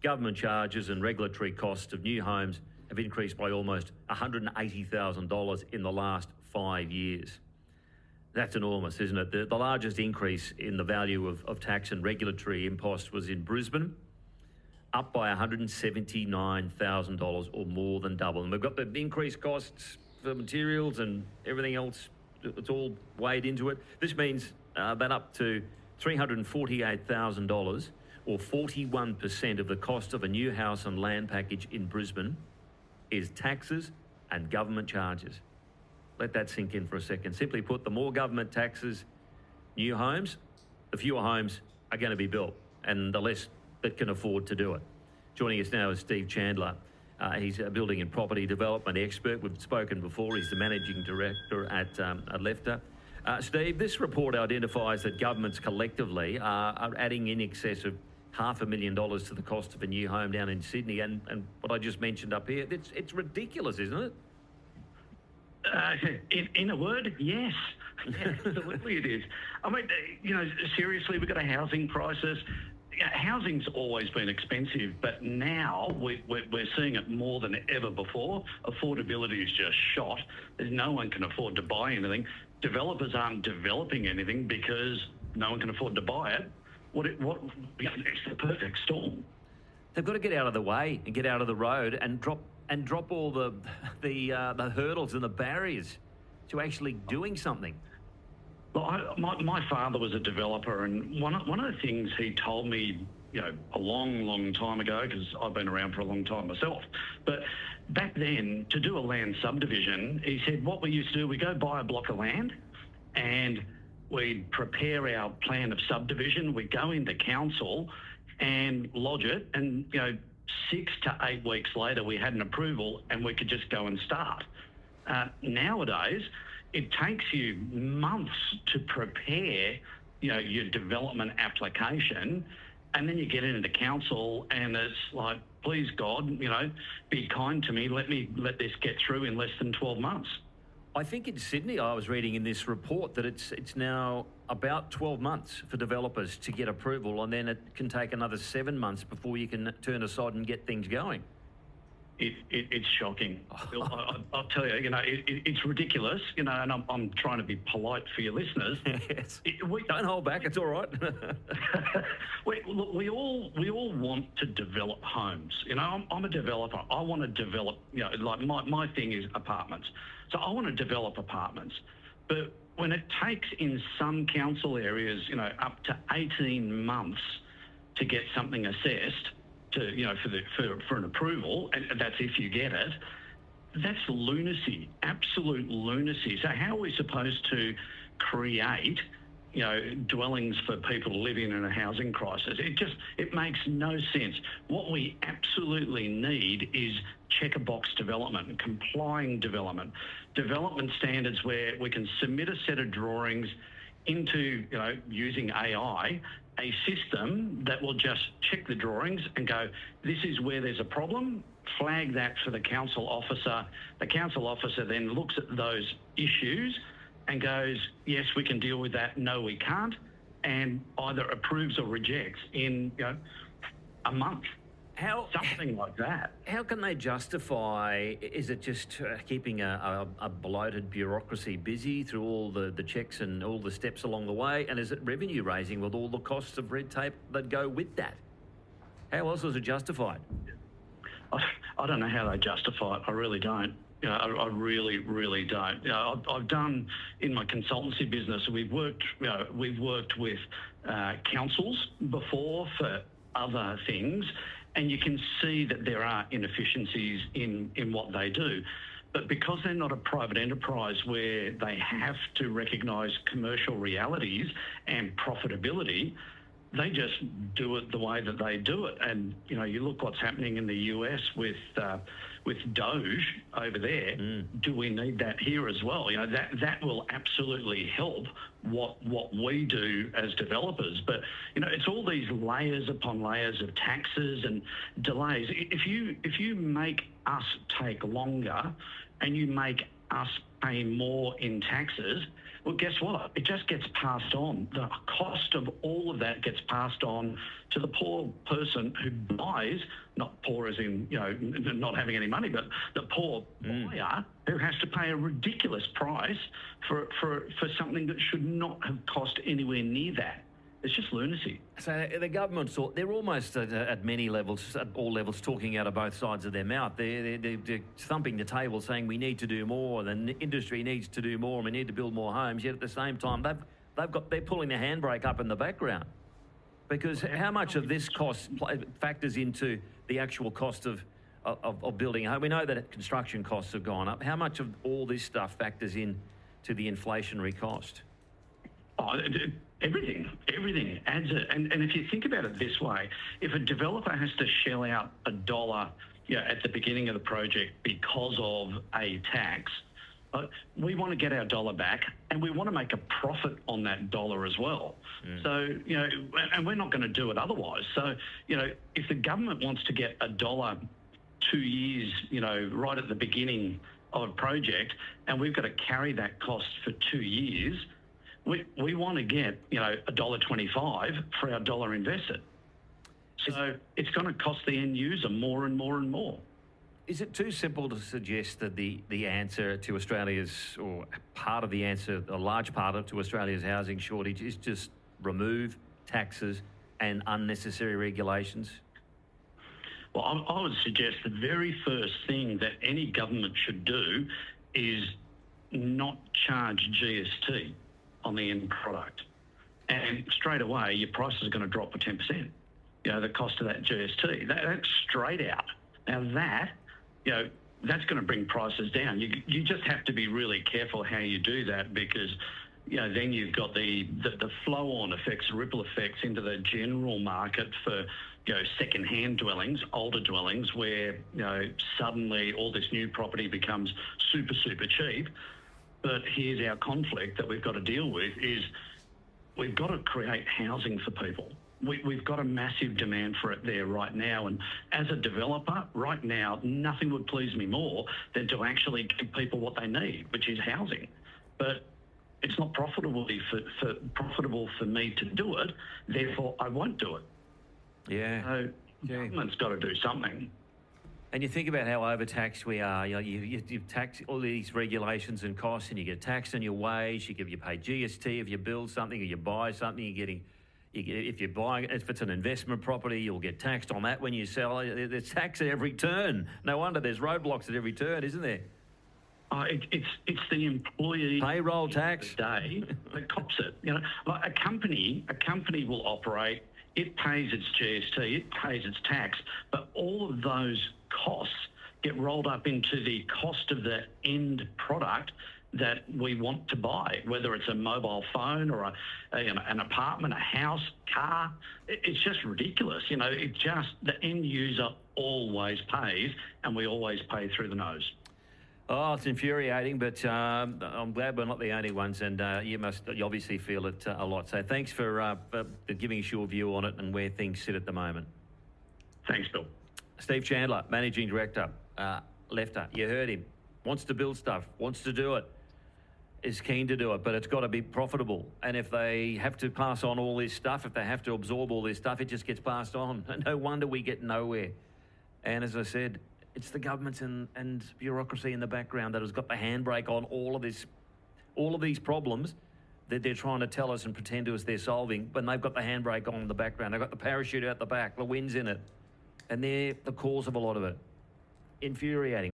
government charges and regulatory costs of new homes have increased by almost $180,000 in the last 5 years. That's enormous, isn't it? The largest increase in the value of tax and regulatory imposts was in Brisbane, up by $179,000 or more than double. And we've got the increased costs for materials and everything else. It's all weighed into it. This means that up to $348,000 or 41% of the cost of a new house and land package in Brisbane is taxes and government charges. Let that sink in for a second. Simply put, the more government taxes, new homes, the fewer homes are going to be built and the less that can afford to do it. Joining us now is Steve Chandler. He's a building and property development expert. We've spoken before. He's the managing director at Lefter. Steve, this report identifies that governments collectively are adding in excess of $500,000 to the cost of a new home down in Sydney. And what I just mentioned up here, it's ridiculous, isn't it? In a word, yes. Absolutely it is. I mean, seriously, we've got a housing crisis. Housing's always been expensive, but now we're seeing it more than ever before. Affordability is just shot. No one can afford to buy anything. Developers aren't developing anything because no one can afford to buy it. It's the perfect storm. They've got to get out of the way and get out of the road and drop all the hurdles and the barriers to actually doing something. Well, my father was a developer, and one of the things he told me, a long time ago, because I've been around for a long time myself, but back then, to do a land subdivision, he said what we used to do, we go buy a block of land, and we'd prepare our plan of subdivision, we'd go into council and lodge it, and 6 to 8 weeks later, we had an approval and we could just go and start. Nowadays, it takes you months to prepare, your development application, and then you get into council and it's like, please God, be kind to me, let this get through in less than 12 months. I think in Sydney, I was reading in this report that it's now about 12 months for developers to get approval, and then it can take another 7 months before you can turn aside and get things going. It's shocking. I'll tell you, it's ridiculous, and I'm trying to be polite for your listeners. Yes. Don't hold back, it's all right. We all want to develop homes. I'm a developer. I want to develop, like my thing is apartments. So I want to develop apartments. But when it takes in some council areas, up to 18 months to get something assessed, for an approval, and that's if you get it, that's lunacy, absolute lunacy. So how are we supposed to create, dwellings for people to live in a housing crisis? It makes no sense. What we absolutely need is check-a-box development, complying development standards where we can submit a set of drawings into, using AI, a system that will just check the drawings and go, this is where there's a problem, flag that for the council officer. The council officer then looks at those issues and goes, yes, we can deal with that, no, we can't, and either approves or rejects in a month. Something like that. How can they justify, is it just keeping a bloated bureaucracy busy through all the checks and all the steps along the way? And is it revenue raising with all the costs of red tape that go with that? How else is it justified? I don't know how they justify it. I really don't. I really, really don't. I've done in my consultancy business. We've worked with councils before for other things, and you can see that there are inefficiencies in what they do. But because they're not a private enterprise where they have to recognise commercial realities and profitability, they just do it the way that they do it. And, you look what's happening in the US with Doge over there. Do we need that here as well? That will absolutely help what we do as developers. But, it's all these layers upon layers of taxes and delays. If you make us take longer and you make us paying more in taxes, well, guess what? It just gets passed on. The cost of all of that gets passed on to the poor person who buys, not poor as in, not having any money, but the poor buyer who has to pay a ridiculous price for something that should not have cost anywhere near that. It's just lunacy. So the government's, they're almost at many levels, at all levels, talking out of both sides of their mouth. They're thumping the table saying we need to do more, the industry needs to do more, and we need to build more homes. Yet at the same time, they're pulling the handbrake up in the background. Because how much of this cost factors into the actual cost of building a home? We know that construction costs have gone up. How much of all this stuff factors in to the inflationary cost? Oh, everything adds it. And if you think about it this way, if a developer has to shell out $1 at the beginning of the project because of a tax, we want to get our dollar back and we want to make a profit on that dollar as well. So, and we're not going to do it otherwise. So, if the government wants to get $1 2 years, right at the beginning of a project, and we've got to carry that cost for 2 years, we want to get, $1.25 for our dollar invested. So it's going to cost the end user more and more and more. Is it too simple to suggest that the answer to Australia's, or part of the answer, a large part of to Australia's housing shortage is just remove taxes and unnecessary regulations? Well, I would suggest the very first thing that any government should do is not charge GST on the end product. And straight away, your price is going to drop by 10%. The cost of that GST, that's straight out. Now that's going to bring prices down. You just have to be really careful how you do that, because then you've got the flow-on effects, ripple effects into the general market for second-hand dwellings, older dwellings, where suddenly all this new property becomes super cheap. But here's our conflict that we've got to deal with: is we've got to create housing for people. We've got a massive demand for it there right now. And as a developer, right now, nothing would please me more than to actually give people what they need, which is housing. But it's not profitable for me to do it, therefore I won't do it. Yeah. So government's got to do something. And you think about how overtaxed we are. You tax all these regulations and costs, and you get taxed on your wage. You pay GST if you build something or you buy something. If it's an investment property, you'll get taxed on that when you sell. There's tax at every turn. No wonder there's roadblocks at every turn, isn't there? It's the employee payroll tax day that cops it. Like a company will operate. It pays its GST, it pays its tax, but all of those costs get rolled up into the cost of the end product that we want to buy, whether it's a mobile phone or an apartment, a house, car. It's just ridiculous. The end user always pays, and we always pay through the nose. Oh, it's infuriating, but I'm glad we're not the only ones, and you obviously feel it a lot. So thanks for giving us your view on it and where things sit at the moment. Thanks, Bill. Steve Chandler, Managing Director, Lefter. You heard him. Wants to build stuff, wants to do it, is keen to do it, but it's got to be profitable. And if they have to pass on all this stuff, if they have to absorb all this stuff, it just gets passed on. No wonder we get nowhere. And as I said, it's the governments and bureaucracy in the background that has got the handbrake on all of these problems that they're trying to tell us and pretend to us they're solving, when they've got the handbrake on in the background. They've got the parachute out the back, the wind's in it, and they're the cause of a lot of it. Infuriating.